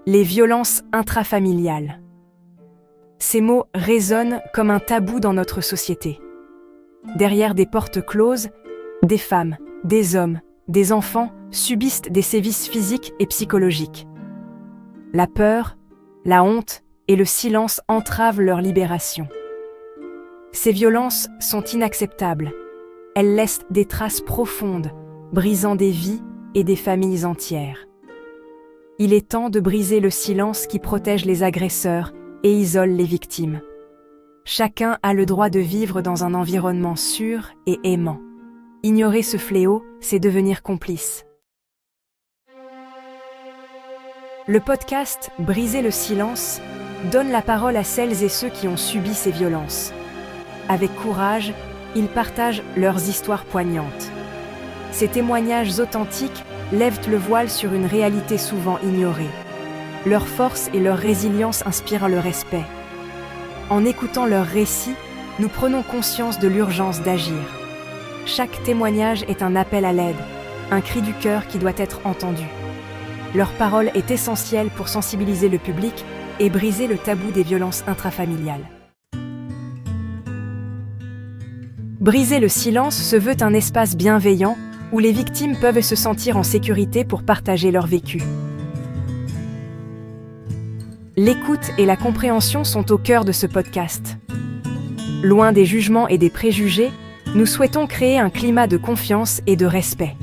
Les violences intrafamiliales. Ces mots résonnent comme un tabou dans notre société. Derrière des portes closes, des femmes, des hommes, des enfants subissent des sévices physiques et psychologiques. La peur, la honte et le silence entravent leur libération. Ces violences sont inacceptables. Elles laissent des traces profondes, brisant des vies et des familles entières. Il est temps de briser le silence qui protège les agresseurs et isole les victimes. Chacun a le droit de vivre dans un environnement sûr et aimant. Ignorer ce fléau, c'est devenir complice. Le podcast « Briser le silence » donne la parole à celles et ceux qui ont subi ces violences. Avec courage, ils partagent leurs histoires poignantes. Ces témoignages authentiques lèvent le voile sur une réalité souvent ignorée. Leur force et leur résilience inspirent le respect. En écoutant leurs récits, nous prenons conscience de l'urgence d'agir. Chaque témoignage est un appel à l'aide, un cri du cœur qui doit être entendu. Leur parole est essentielle pour sensibiliser le public et briser le tabou des violences intrafamiliales. Briser le silence se veut un espace bienveillant où les victimes peuvent se sentir en sécurité pour partager leur vécu. L'écoute et la compréhension sont au cœur de ce podcast. Loin des jugements et des préjugés, nous souhaitons créer un climat de confiance et de respect.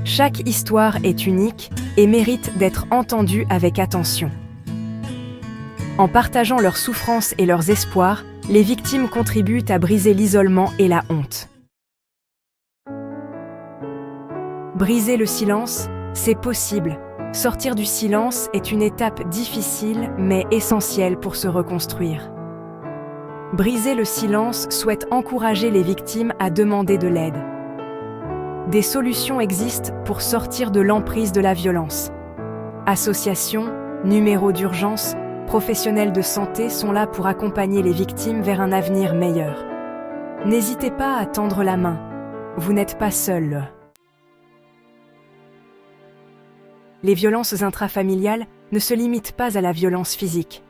Chaque histoire est unique et mérite d'être entendue avec attention. En partageant leurs souffrances et leurs espoirs, les victimes contribuent à briser l'isolement et la honte. Briser le silence, c'est possible. Sortir du silence est une étape difficile mais essentielle pour se reconstruire. Briser le silence souhaite encourager les victimes à demander de l'aide. Des solutions existent pour sortir de l'emprise de la violence. Associations, numéros d'urgence, professionnels de santé sont là pour accompagner les victimes vers un avenir meilleur. N'hésitez pas à tendre la main. Vous n'êtes pas seul. Les violences intrafamiliales ne se limitent pas à la violence physique.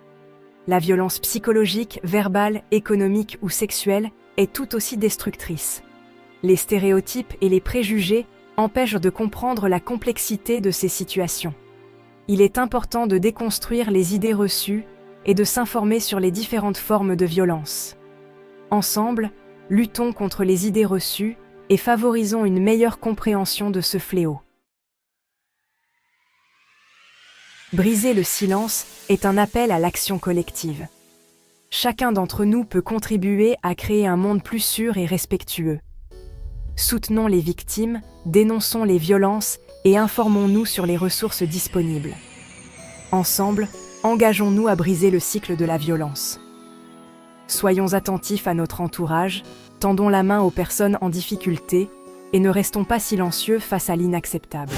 La violence psychologique, verbale, économique ou sexuelle est tout aussi destructrice. Les stéréotypes et les préjugés empêchent de comprendre la complexité de ces situations. Il est important de déconstruire les idées reçues et de s'informer sur les différentes formes de violence. Ensemble, luttons contre les idées reçues et favorisons une meilleure compréhension de ce fléau. Briser le silence est un appel à l'action collective. Chacun d'entre nous peut contribuer à créer un monde plus sûr et respectueux. Soutenons les victimes, dénonçons les violences et informons-nous sur les ressources disponibles. Ensemble, engageons-nous à briser le cycle de la violence. Soyons attentifs à notre entourage, tendons la main aux personnes en difficulté et ne restons pas silencieux face à l'inacceptable.